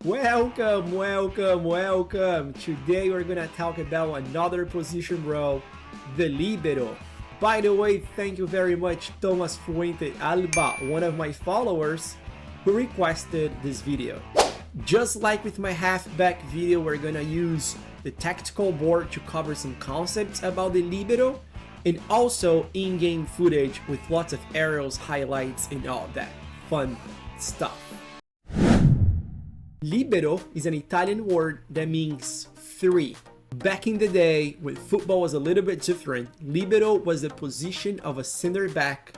Welcome. Today we're gonna talk about another position role, the Libero. By the way, thank you very much, Thomas Fuente Alba, one of my followers who requested this video. Just like with my halfback video, we're gonna use the tactical board to cover some concepts about the Libero and also in-game footage with lots of arrows, highlights, and all that fun stuff. Libero is an Italian word that means three. Back in the day, when football was a little bit different, Libero was the position of a center back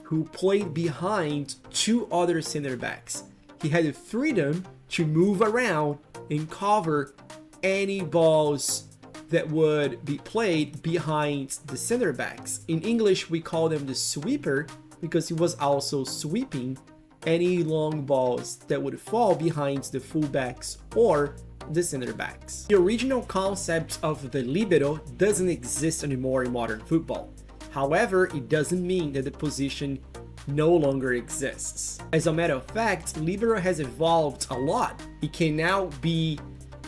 who played behind two other center backs. He had the freedom to move around and cover any balls that would be played behind the center backs. In English, we call them the sweeper because he was also sweeping any long balls that would fall behind the fullbacks or the center backs. The original concept of the Libero doesn't exist anymore in modern football. However, it doesn't mean that the position no longer exists. As a matter of fact, Libero has evolved a lot. It can now be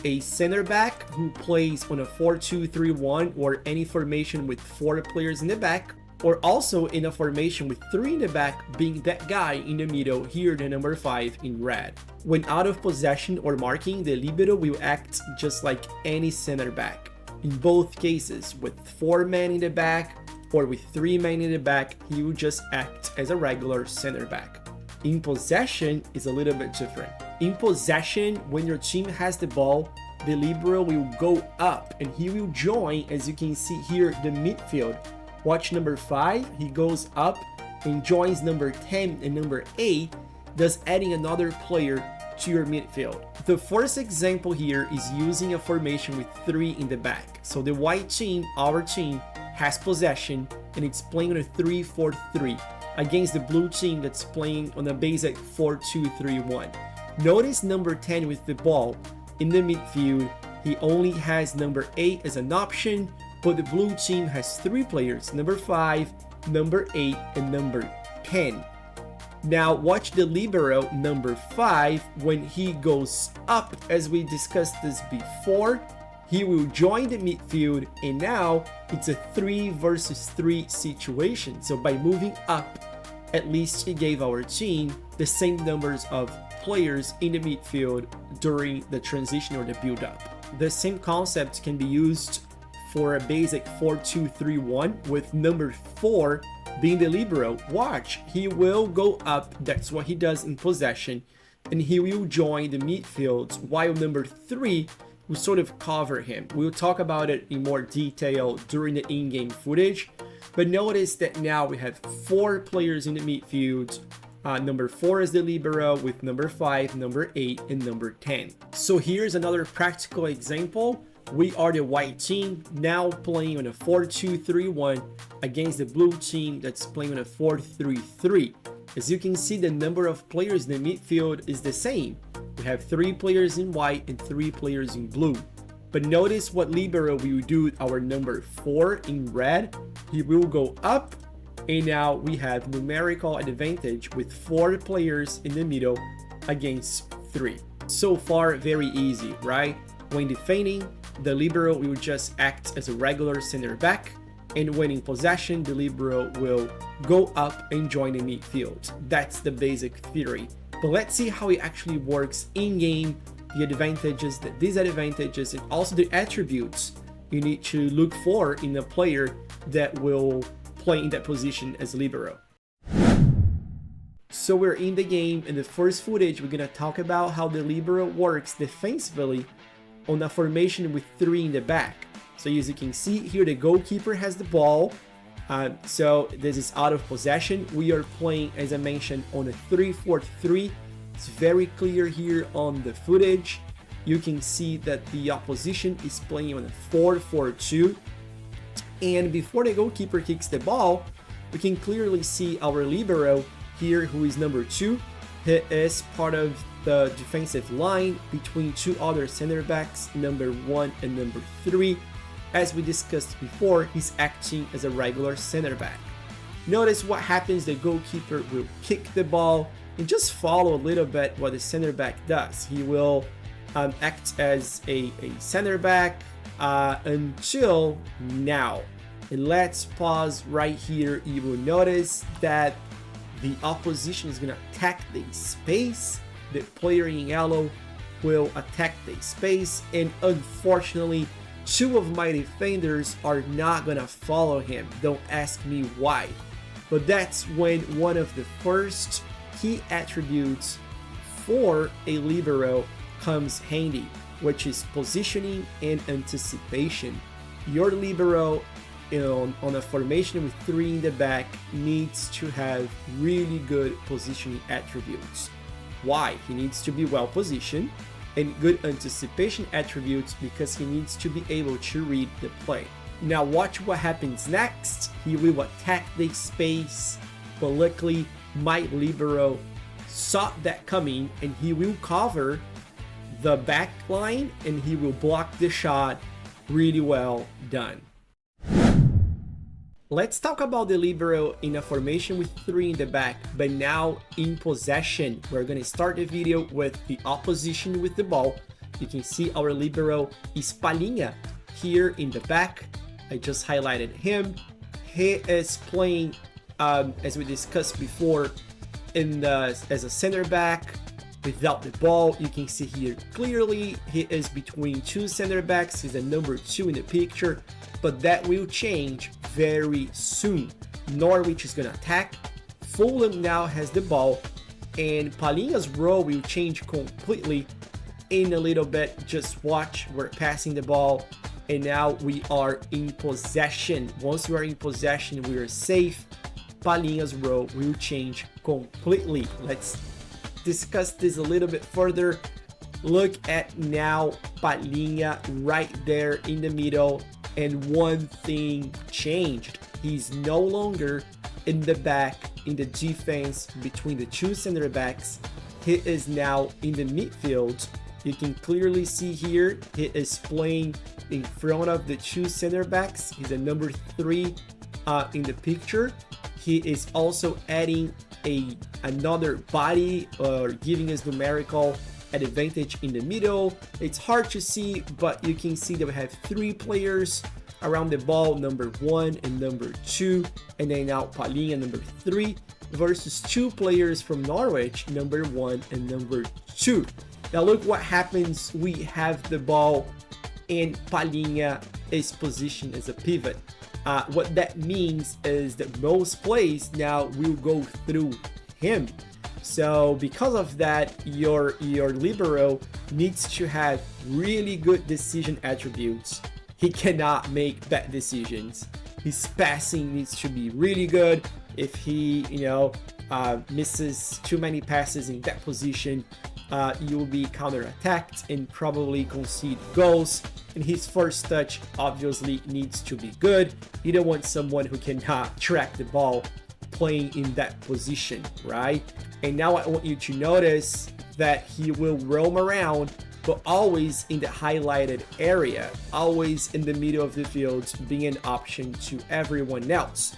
a center back who plays on a 4-2-3-1 or any formation with 4 players in the back, or also in a formation with 3 in the back, being that guy in the middle, here the number 5 in red. When out of possession or marking, the Libero will act just like any center back. In both cases, with 4 men in the back or with 3 men in the back, he will just act as a regular center back. In possession is a little bit different. In possession, when your team has the ball, the Libero will go up and he will join, as you can see here, the midfield. Watch number 5, he goes up and joins number 10 and number 8, thus adding another player to your midfield. The first example here is using a formation with 3 in the back. So the white team, our team, has possession and it's playing on a 3-4-3 against the blue team that's playing on a basic 4-2-3-1. Notice number 10 with the ball in the midfield, he only has number 8 as an option, but the blue team has 3 players, number 5, number 8, and number 10. Now watch the Libero number 5, when he goes up, as we discussed this before, he will join the midfield, and now it's a 3 versus 3 situation. So by moving up, at least he gave our team the same numbers of players in the midfield during the transition or the build-up. The same concept can be used for a basic 4-2-3-1 with number 4 being the Libero. Watch, he will go up, that's what he does in possession, and he will join the midfield while number 3 will sort of cover him. We'll talk about it in more detail during the in-game footage, but notice that now we have 4 players in the midfield. Number 4 is the Libero with number 5, number 8, and number 10. So here's another practical example. We are the white team now playing on a 4-2-3-1 against the blue team that's playing on a 4-3-3. As you can see, the number of players in the midfield is the same. We have 3 players in white and 3 players in blue. But notice what Libero will do with our number 4 in red. He will go up, and now we have numerical advantage with 4 players in the middle against 3. So far, very easy, right? When defending, the Libero will just act as a regular center back, and when in possession, the Libero will go up and join the midfield. That's the basic theory. But let's see how it actually works in-game, the advantages, the disadvantages, and also the attributes you need to look for in a player that will play in that position as Libero. So we're in the game, and the first footage we're gonna talk about how the Libero works defensively on a formation with 3 in the back. So as you can see here, the goalkeeper has the ball. So this is out of possession. We are playing, as I mentioned, on a 3-4-3. It's very clear here on the footage. You can see that the opposition is playing on a 4-4-2. And before the goalkeeper kicks the ball, we can clearly see our Libero here, who is number 2. He is part of the defensive line between 2 other center backs, number 1 and number 3. As we discussed before, he's acting as a regular center back. Notice what happens, the goalkeeper will kick the ball, and just follow a little bit what the center back does. He will act as a center back until now. And let's pause right here. You will notice that the opposition is going to attack the space. The player in yellow will attack the space, and unfortunately, two of my defenders are not going to follow him. Don't ask me why. But that's when one of the first key attributes for a libero comes handy, which is positioning and anticipation. Your libero on a formation with 3 in the back needs to have really good positioning attributes. Why? He needs to be well positioned, and good anticipation attributes because he needs to be able to read the play. Now watch what happens next. He will attack the space, but luckily my libero saw that coming, and he will cover the back line and he will block the shot. Really well done. Let's talk about the libero in a formation with 3 in the back, but now in possession. We're going to start the video with the opposition with the ball. You can see our libero is Palinha here in the back. I just highlighted him. He is playing, as we discussed before, as a center back without the ball. You can see here clearly he is between 2 center backs. He's a number 2 in the picture, but that will change very soon. Norwich is going to attack. Fulham now has the ball, and Palinha's role will change completely in a little bit. Just watch, we're passing the ball, and now we are in possession. Once we are in possession, we are safe. Palinha's role will change completely. Let's discuss this a little bit further. Look at now Palinha right there in the middle, and one thing changed. He's no longer in the back in the defense between the 2 center backs. He is now in the midfield. You can clearly see here he is playing in front of the 2 center backs. He's a number 3 in the picture. He is also adding another body, or giving us numerical advantage in the middle. It's hard to see, but you can see that we have 3 players around the ball, number 1 and number 2, and then now Palinha number 3 versus 2 players from Norwich, number 1 and number 2. Now look what happens. We have the ball and Palinha is positioned as a pivot. What that means is that most plays now will go through him. So because of that, your libero needs to have really good decision attributes. He cannot make bad decisions. His passing needs to be really good. If he, misses too many passes in that position, you will be counter-attacked and probably concede goals. And his first touch obviously needs to be good. You don't want someone who cannot track the ball playing in that position, right? And now I want you to notice that he will roam around, but always in the highlighted area, always in the middle of the field, being an option to everyone else.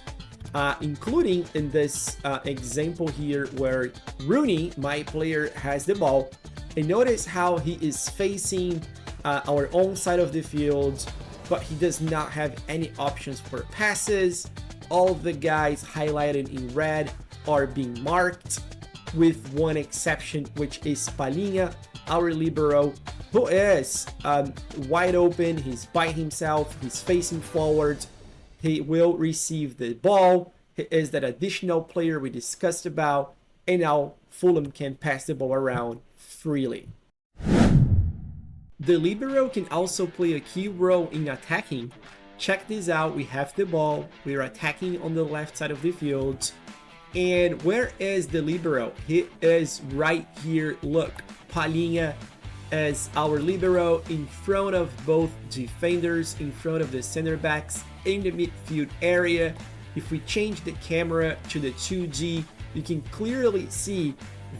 Including in this example here where Rooney, my player, has the ball. And notice how he is facing our own side of the field, but he does not have any options for passes. All the guys highlighted in red are being marked, with one exception, which is Palinha, our libero, who is wide open. He's by himself, he's facing forward. He will receive the ball. He is that additional player we discussed about, and now Fulham can pass the ball around freely. The libero can also play a key role in attacking. Check this out. We have the ball. We are attacking on the left side of the field. And where is the libero? He is right here. Look, Palinha as our libero in front of both defenders, in front of the center backs in the midfield area. If we change the camera to the 2G, you can clearly see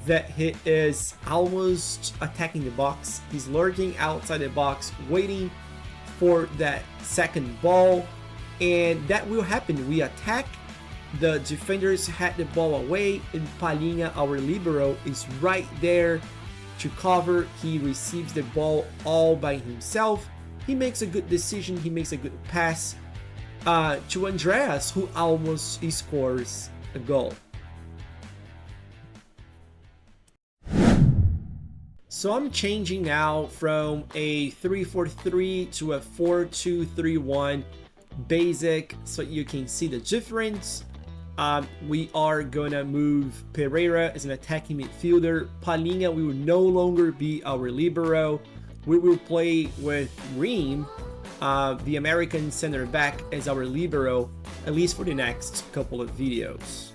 that he is almost attacking the box. He's lurking outside the box, waiting for that second ball, and that will happen. We attack, the defenders had the ball away, and Palhinha, our libero, is right there to cover. He receives the ball all by himself. He makes a good decision. He makes a good pass to Andreas, who almost scores a goal. So I'm changing now from a 3-4-3 to a 4-2-3-1 basic, so you can see the difference. We are gonna move Pereira as an attacking midfielder. Palhinha will no longer be our libero. We will play with Ream, the American center back, as our libero, at least for the next couple of videos.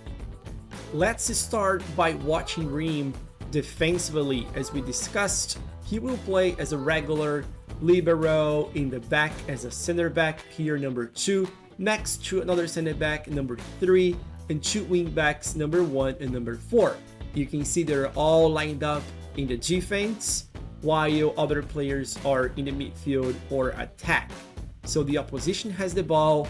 Let's start by watching Ream defensively. As we discussed, he will play as a regular libero in the back as a center back, here number 2, next to another center back number 3, and 2 wing backs number 1 and number 4. You can see they're all lined up in the defense while other players are in the midfield or attack. So the opposition has the ball,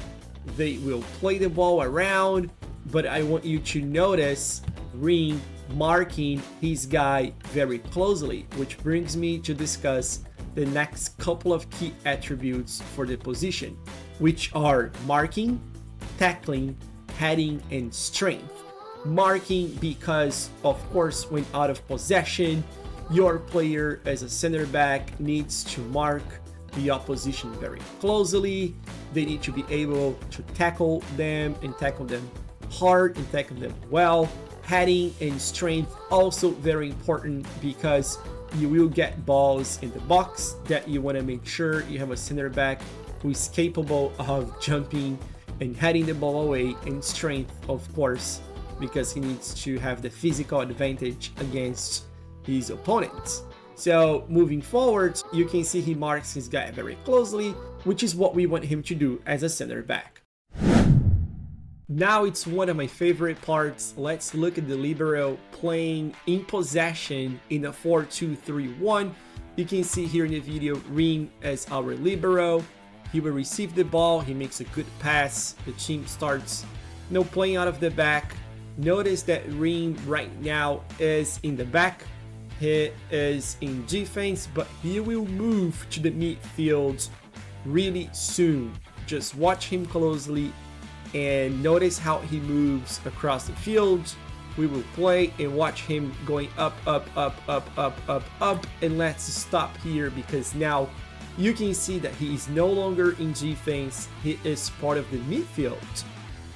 they will play the ball around, but I want you to notice Ream marking his guy very closely, which brings me to discuss the next couple of key attributes for the position, which are marking, tackling, heading, and strength. Marking because, of course, when out of possession, your player as a center back needs to mark the opposition very closely. They need to be able to tackle them and tackle them hard and tackle them well. Heading and strength also very important because you will get balls in the box that you want to make sure you have a center back who is capable of jumping and heading the ball away, and strength, of course, because he needs to have the physical advantage against his opponents. So moving forward, you can see he marks his guy very closely, which is what we want him to do as a center back. Now it's one of my favorite parts. Let's look at the libero playing in possession in a 4-2-3-1. You can see here in the video Ream as our libero. He will receive the ball, he makes a good pass, the team starts playing out of the back. Notice that Ream right now is in the back, he is in defense, but he will move to the midfield really soon. Just watch him closely and notice how he moves across the field. We will play and watch him going up, and let's stop here because now you can see that he is no longer in defense, he is part of the midfield.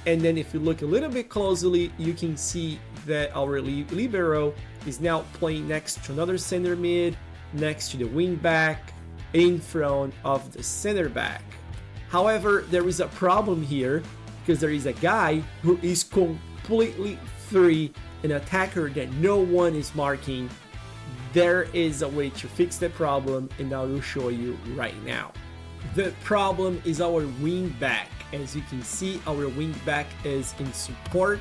And then if you look a little bit closely, you can see that our libero is now playing next to another center mid, next to the wing back, in front of the center back. However, there is a problem here because there is a guy who is completely free, an attacker that no one is marking. There is a way to fix the problem, and I will show you right now. The problem is our wing back. As you can see, our wing back is in support.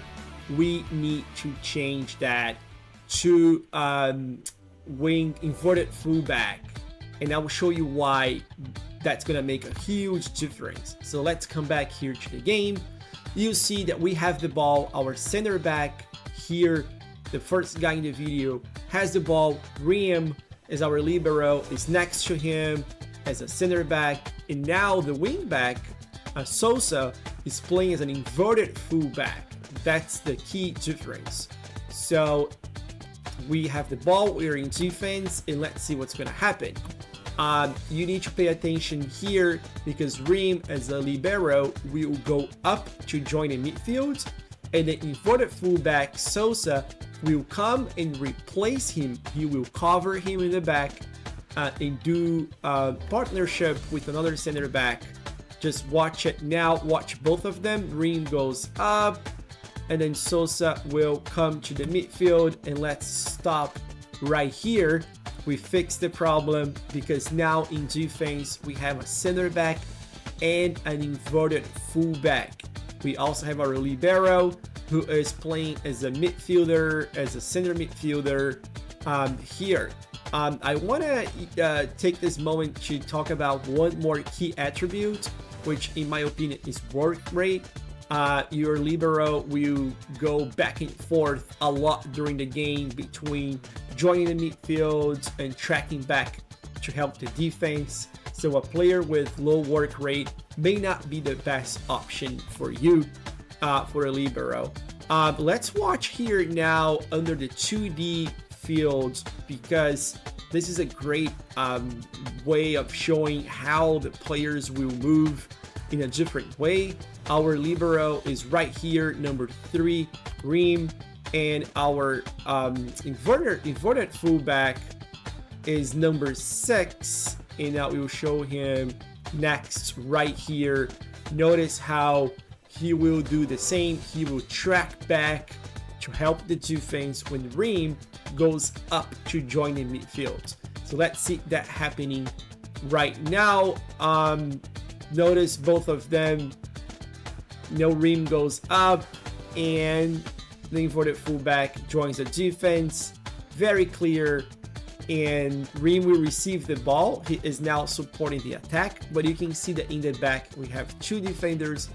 We need to change that to wing inverted fullback, and I will show you why that's gonna make a huge difference. So let's come back here to the game. You see that we have the ball, our center back here, the first guy in the video has the ball. Ream as our libero is next to him as a center back, and now the wing back Sosa is playing as an inverted fullback. That's the key difference. So we have the ball, we're in defense, and let's see what's gonna happen. You need to pay attention here because Ream as a libero will go up to join the midfield, and the inverted fullback Sosa will come and replace him. He will cover him in the back and do a partnership with another center back. Just watch it now, watch both of them. Ream goes up, and then Sosa will come to the midfield, and let's stop right here. We fixed the problem because now in defense we have a center back and an inverted fullback. We also have our libero who is playing as a midfielder, as a center midfielder here. I want to take this moment to talk about one more key attribute, which in my opinion is work rate. your libero will go back and forth a lot during the game between joining the midfield and tracking back to help the defense. So a player with low work rate may not be the best option for you for a libero. Let's watch here now under the 2D field, because this is a great way of showing how the players will move in a different way. Our libero is right here, number 3, Ream, and our inverted fullback is number 6, and now we will show him next right here. Notice how he will do the same. He will track back to help the defense when Ream goes up to join the midfield. So let's see that happening right now. Notice both of them. Ream goes up and the inverted fullback joins the defense. Very clear. And Ream will receive the ball. He is now supporting the attack, but you can see that in the back we have 2 defenders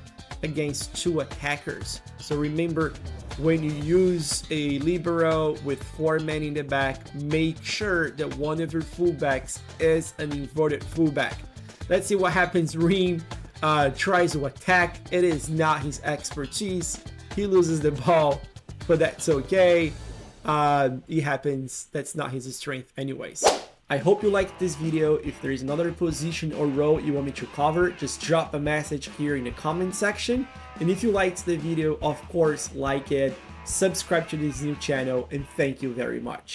against 2 attackers. So remember, when you use a libero with 4 men in the back, make sure that one of your fullbacks is an inverted fullback. Let's see what happens. Ream tries to attack. It is not his expertise. He loses the ball, but that's okay. It happens. That's not his strength anyways. I hope you liked this video. If there is another position or role you want me to cover, just drop a message here in the comment section. And if you liked the video, of course, like it, subscribe to this new channel, and thank you very much.